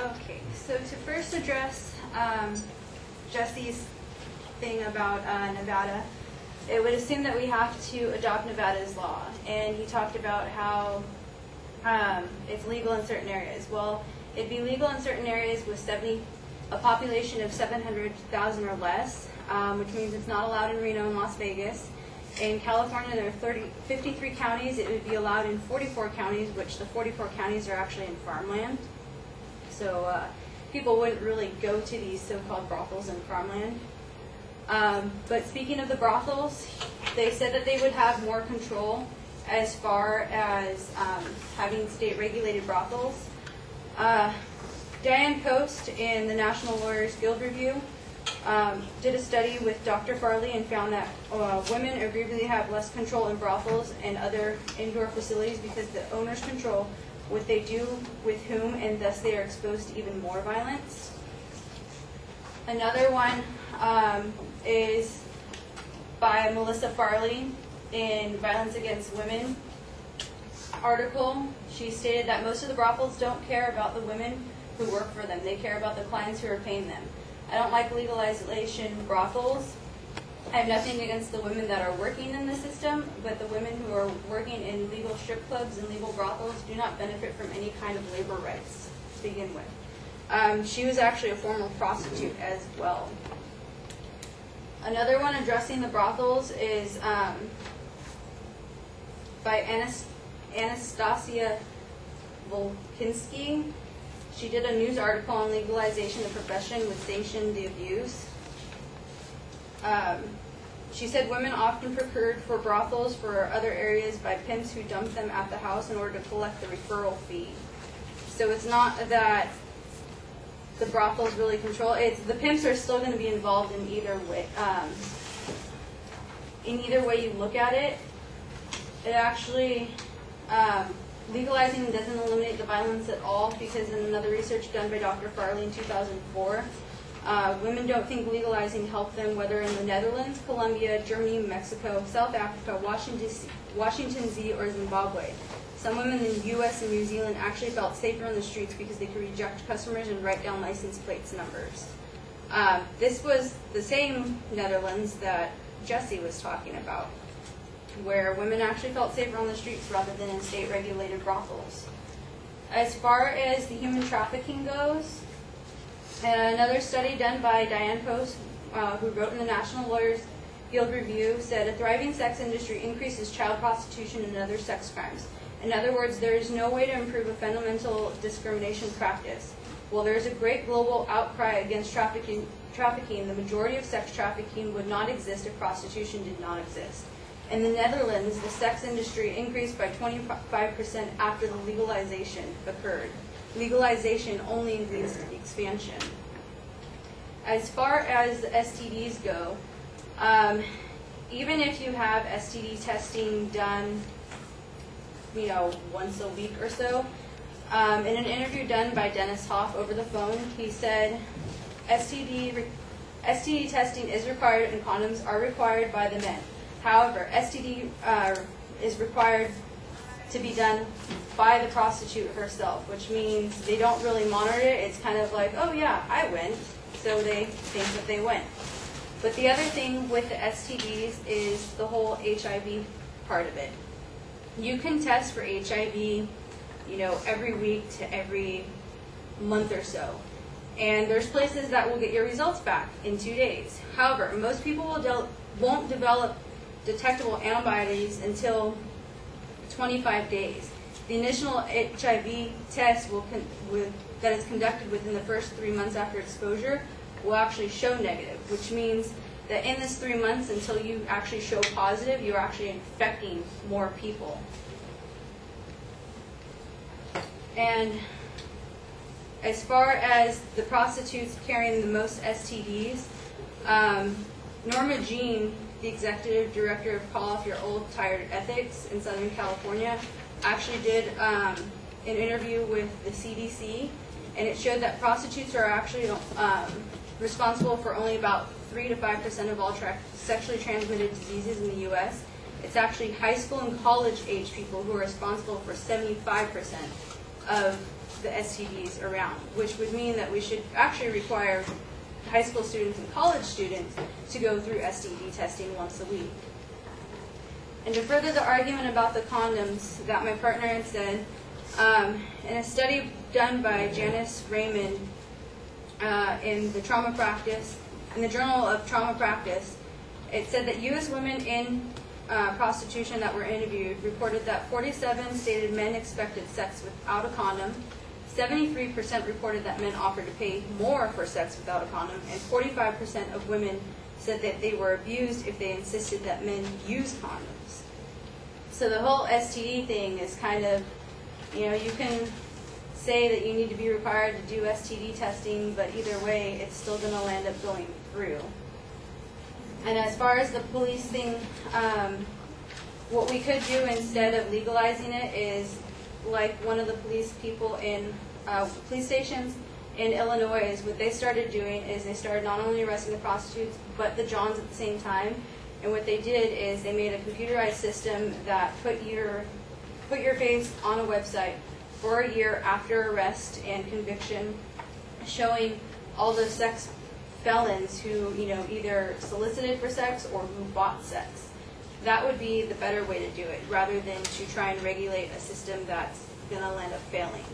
Okay, so to first address Jesse's thing about Nevada, it would assume that we have to adopt Nevada's law. And he talked about how it's legal in certain areas. Well, it'd be legal in certain areas with a population of 700,000 or less, which means it's not allowed in Reno and Las Vegas. In California, there are 53 counties. It would be allowed in 44 counties, which the 44 counties are actually in farmland. So people wouldn't really go to these so-called brothels in farmland. But speaking of the brothels, they said that they would have more control as far as having state-regulated brothels. Diane Post in the National Lawyers Guild Review did a study with Dr. Farley and found that women agreeably have less control in brothels and other indoor facilities because the owners control what they do with whom, and thus they are exposed to even more violence. Another one is by Melissa Farley in Violence Against Women article. She stated that most of the brothels don't care about the women who work for them. They care about the clients who are paying them. I don't like legalization brothels. I have nothing against the women that are working in the system, but the women who are working in legal strip clubs and legal brothels do not benefit from any kind of labor rights to begin with. She was actually a former prostitute as well. Another one addressing the brothels is by Anastasia Volkinski. She did a news article on legalization of the profession would sanction the abuse. She said women often procured for brothels for other areas by pimps who dumped them at the house in order to collect the referral fee. So it's not that the brothels really control. The pimps are still going to be involved in either way. In either way you look at it, it actually legalizing doesn't eliminate the violence at all, because in another research done by Dr. Farley in 2004, women don't think legalizing helped them, whether in the Netherlands, Colombia, Germany, Mexico, South Africa, Washington D.C., or Zimbabwe. Some women in the U.S. and New Zealand actually felt safer on the streets because they could reject customers and write down license plates numbers. This was the same Netherlands that Jesse was talking about, where women actually felt safer on the streets rather than in state-regulated brothels. As far as the human trafficking goes, another study done by Diane Post, who wrote in the National Lawyers Guild Review, said a thriving sex industry increases child prostitution and other sex crimes. In other words, there is no way to improve a fundamental discrimination practice. While there is a great global outcry against trafficking, the majority of sex trafficking would not exist if prostitution did not exist. In the Netherlands, the sex industry increased by 25% after the legalization occurred. Legalization only leads to expansion. As far as the STDs go, even if you have STD testing done, once a week or so, in an interview done by Dennis Hoff over the phone, he said STD testing is required and condoms are required by the men. However, STD is required to be done by the prostitute herself, which means they don't really monitor it. It's kind of like, oh yeah, I went, so they think that they went. But the other thing with the STDs is the whole HIV part of it. You can test for HIV, every week to every month or so. And there's places that will get your results back in 2 days. However, most people won't develop detectable antibodies until 25 days. The initial HIV test that is conducted within the first 3 months after exposure will actually show negative, which means that in this 3 months until you actually show positive, you're actually infecting more people. And as far as the prostitutes carrying the most STDs, Norma Jean, the executive director of Call Off Your Old Tired Ethics in Southern California, actually did an interview with the CDC, and it showed that prostitutes are actually responsible for only about 3 to 5% of all sexually transmitted diseases in the U.S. It's actually high school and college age people who are responsible for 75% of the STDs around, which would mean that we should actually require high school students and college students to go through STD testing once a week. And to further the argument about the condoms that my partner had said, in a study done by Janice Raymond in the Trauma Practice, in the Journal of Trauma Practice, it said that U.S. women in prostitution that were interviewed reported that 47 stated men expected sex without a condom, 73% reported that men offered to pay more for sex without a condom, and 45% of women said that they were abused if they insisted that men use condoms. So the whole STD thing is kind of, you can say that you need to be required to do STD testing, but either way, it's still going to land up going through. And as far as the police thing, what we could do instead of legalizing it is, like one of the police people in police stations in Illinois, is what they started doing is they started not only arresting the prostitutes, but the Johns at the same time. And what they did is they made a computerized system that put your face on a website for a year after arrest and conviction, showing all the sex felons who either solicited for sex or who bought sex. That would be the better way to do it, rather than to try and regulate a system that's going to end up failing.